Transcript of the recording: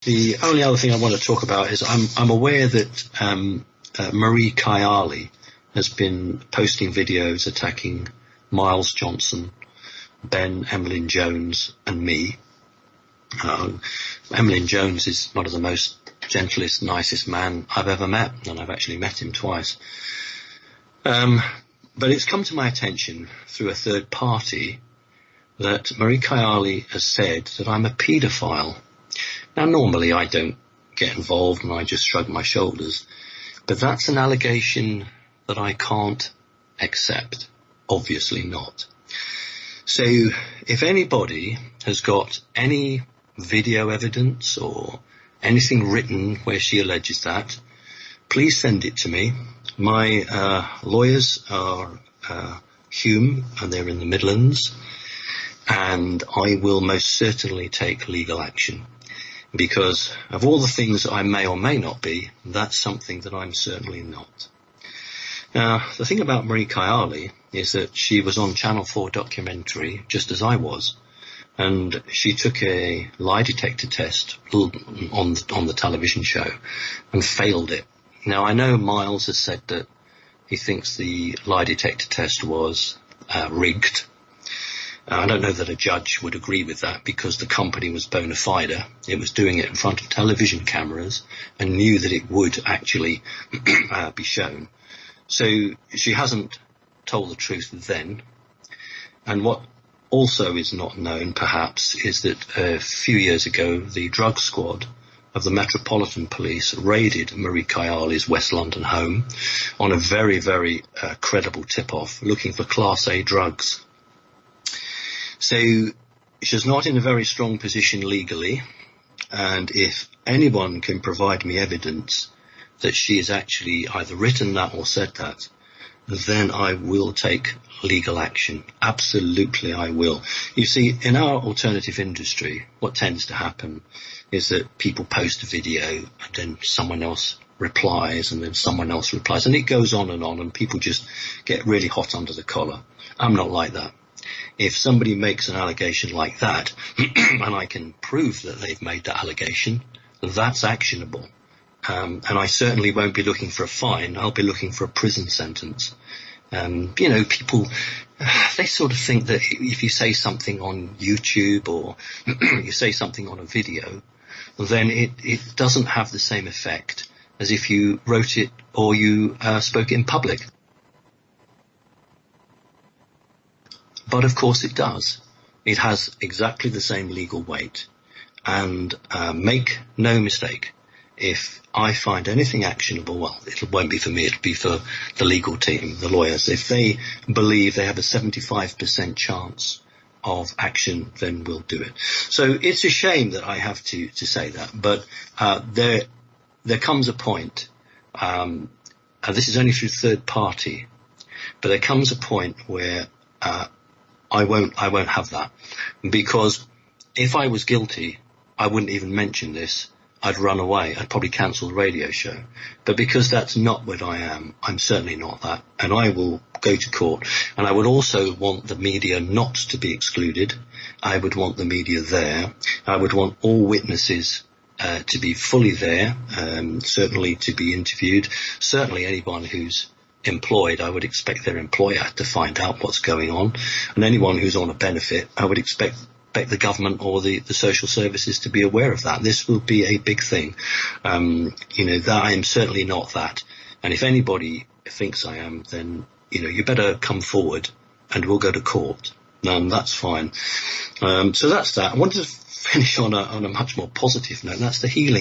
The only other thing I want to talk about is I'm aware that Marie Kayali has been posting videos attacking Miles Johnson, Ben, Emlyn Jones and me. Emlyn Jones is one of the most gentlest, nicest man I've ever met, and I've actually met him twice. But it's come to my attention through a third party that Marie Kayali has said that I'm a paedophile. Now, normally I don't get involved and I just shrug my shoulders, but that's an allegation that I can't accept. Obviously not. So if anybody has got any video evidence or anything written where she alleges that, please send it to me. My lawyers are Hume, and they're in the Midlands, and I will most certainly take legal action. Because of all the things I may or may not be, that's something that I'm certainly not. Now, the thing about Marie Kayali is that she was on Channel 4 documentary, just as I was, and she took a lie detector test on the television show and failed it. Now, I know Miles has said that he thinks the lie detector test was rigged. I don't know that a judge would agree with that, because the company was bona fide. It was doing it in front of television cameras and knew that it would actually be shown. So she hasn't told the truth then. And what also is not known, perhaps, is that a few years ago, the drug squad of the Metropolitan Police raided Marie Kayali's West London home on a very, very credible tip-off, looking for Class A drugs. So she's not in a very strong position legally, and if anyone can provide me evidence that she has actually either written that or said that, then I will take legal action. Absolutely I will. You see, in our alternative industry, what tends to happen is that people post a video and then someone else replies and then someone else replies, and it goes on, and people just get really hot under the collar. I'm not like that. If somebody makes an allegation like that, and I can prove that they've made that allegation, that's actionable. And I certainly won't be looking for a fine. I'll be looking for a prison sentence. People, they sort of think that if you say something on YouTube or you say something on a video, then it doesn't have the same effect as if you wrote it or you spoke it in public. But of course it does. It has exactly the same legal weight. And make no mistake, if I find anything actionable, well, it won't be for me, it'll be for the legal team, the lawyers. If they believe they have a 75% chance of action, then we'll do it. So it's a shame that I have to say that, but there comes a point, and this is only through third party, but there comes a point where I won't have that, because if I was guilty, I wouldn't even mention this. I'd run away. I'd probably cancel the radio show. But because that's not what I am, I'm certainly not that. And I will go to court. And I would also want the media not to be excluded. I would want the media there. I would want all witnesses to be fully there, certainly to be interviewed. Certainly anyone who's employed, I would expect their employer to find out what's going on. And anyone who's on a benefit, I would expect the government or the social services to be aware of that. This will be a big thing. That I am certainly not that. And if anybody thinks I am, then, you better come forward and we'll go to court. That's fine. So that's that. I wanted to finish on a much more positive note, and that's the healing.